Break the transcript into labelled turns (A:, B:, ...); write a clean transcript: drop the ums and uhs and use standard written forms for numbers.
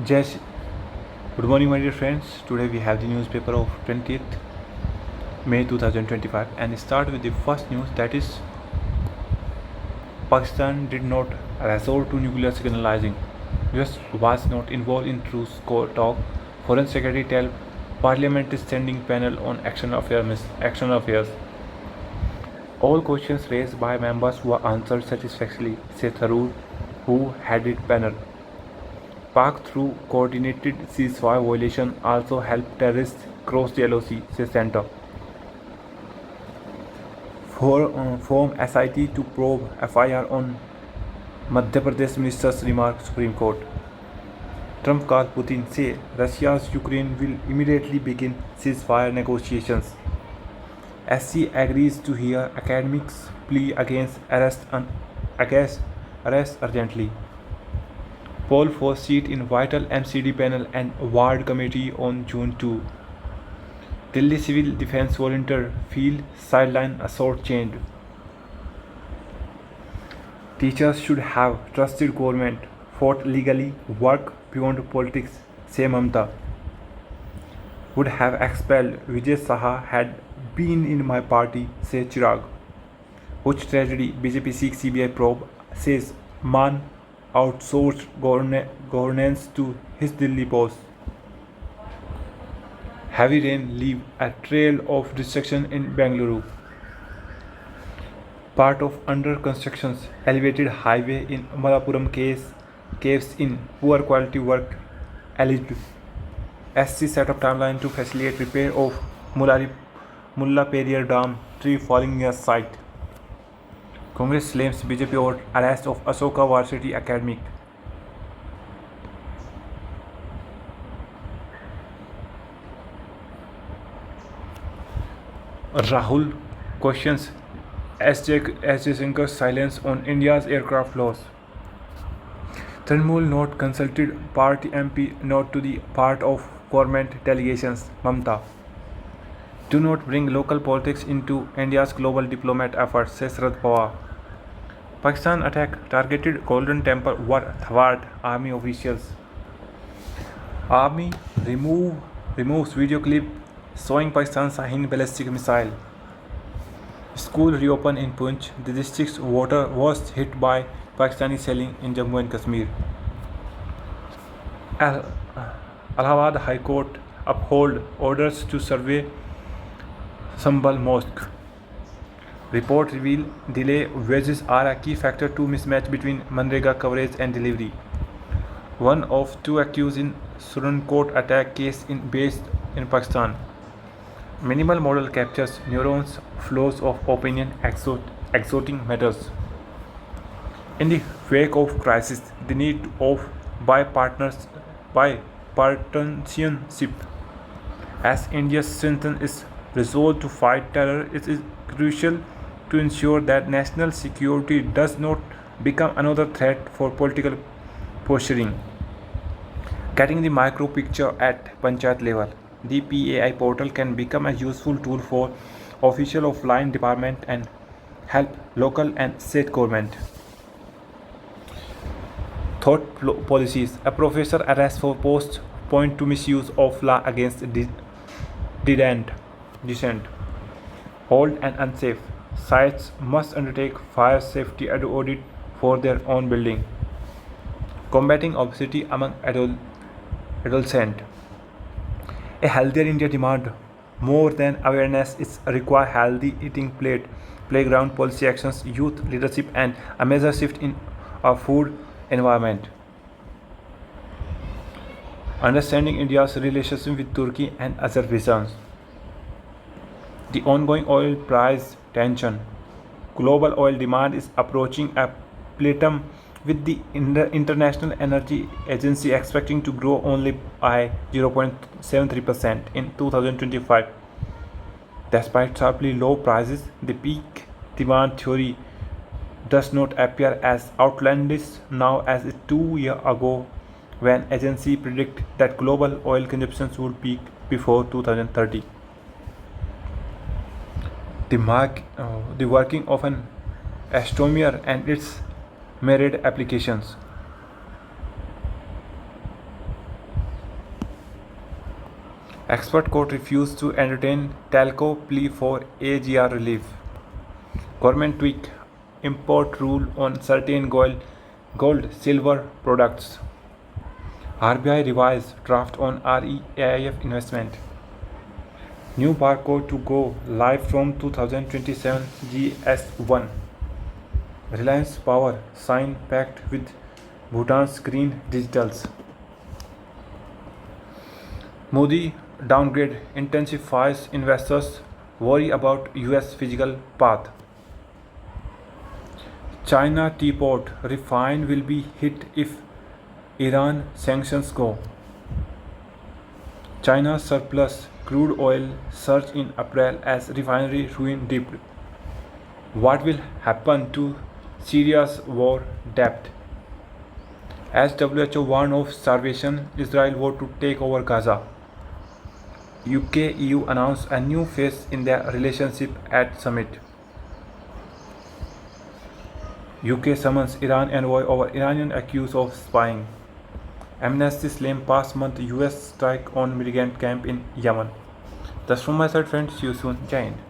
A: Jess, good morning, my dear friends. Today we have the newspaper of 20th May 2025 and start with the first news that is Pakistan did not resort to nuclear signalizing. US was not involved in truce talk. Foreign Secretary tell Parliament is sending panel on action affairs. All questions raised by members were answered satisfactorily, said Tharoor, who headed panel. Pak through coordinated ceasefire violation also helped terrorists cross the LOC, says Center. Form SIT to probe FIR on Madhya Pradesh minister's remark, Supreme Court. Trump called Putin, say Russia's Ukraine will immediately begin ceasefire negotiations. SC agrees to hear academics' plea against arrest urgently. Poll for seat in vital MCD panel and ward committee on June 2. Delhi Civil Defence volunteer field sideline assault chained. Teachers should have trusted government, fought legally, work beyond politics, say Mamta. Would have expelled Vijay Saha had been in my party, say Chirag. Which tragedy BJP seeks CBI probe, says Man outsourced governance to his Delhi boss. Heavy rain leave a trail of destruction in Bengaluru. Part of under construction's elevated highway in Malappuram caves in poor quality work alleged. SC set up timeline to facilitate repair of Mulla Periyar Dam tree falling near site. Congress claims BJP over arrest of Asoka Varsity academic. Rahul questions S. Jayashankar's silence on India's aircraft loss. Trinamool not consulted party MP not to the part of government delegations. Mamta. Do not bring local politics into India's global diplomat efforts, says Sharad Pawar. Pakistan attack targeted Golden Temple were thwart army officials. Army removes video clip showing Pakistan's Shaheen ballistic missile. School reopened in Punch. The district's water was hit by Pakistani shelling in Jammu and Kashmir. Allahabad High Court uphold orders to survey Sambal Mosque. Report reveal delay wages are a key factor to mismatch between Manrega coverage and delivery. One of two accused in Surancourt attack case based in Pakistan. Minimal model captures neurons flows of opinion exoting matters. In the wake of crisis, the need of bipartisanship as India strengthens its resolve to fight terror, it is crucial to ensure that national security does not become another threat for political posturing. Getting the micro picture at Panchayat level, the PAI portal can become a useful tool for official of line department and help local and state government. Thought policies. A professor arrested for post point to misuse of law against dissent. Old and unsafe. Sites must undertake fire safety audit for their own building. Combating obesity among adolescents. A healthier India demand more than awareness is require healthy eating playground policy actions, youth leadership and a major shift in our food environment. Understanding India's relationship with Turkey and Azerbaijan. The ongoing oil price tension. Global oil demand is approaching a plateau with the International Energy Agency expecting to grow only by 0.73% in 2025. Despite sharply low prices, the peak demand theory does not appear as outlandish now as 2 years ago when agency predicted that global oil consumption would peak before 2030. The working of an astronomer and its myriad applications. Expert court refused to entertain telco plea for AGR relief. Government tweak import rule on certain gold silver products. RBI revised draft on REAIF investment. New barcode to go live from 2027 GS1. Reliance Power sign pact with Bhutan's Green Digitals. Modi downgrade intensifies investors' worry about US physical path. China teapot refined will be hit if Iran sanctions go. China's surplus crude oil surged in April as refinery ruin dipped. What will happen to Syria's war debt? As WHO warned of starvation, Israel vowed to take over Gaza. UK EU announced a new phase in their relationship at summit. UK summons Iran envoy over Iranian accused of spying. Amnesty claimed past month US strike on militant camp in Yemen. That's from my side, friends. See you soon. Jai Hind.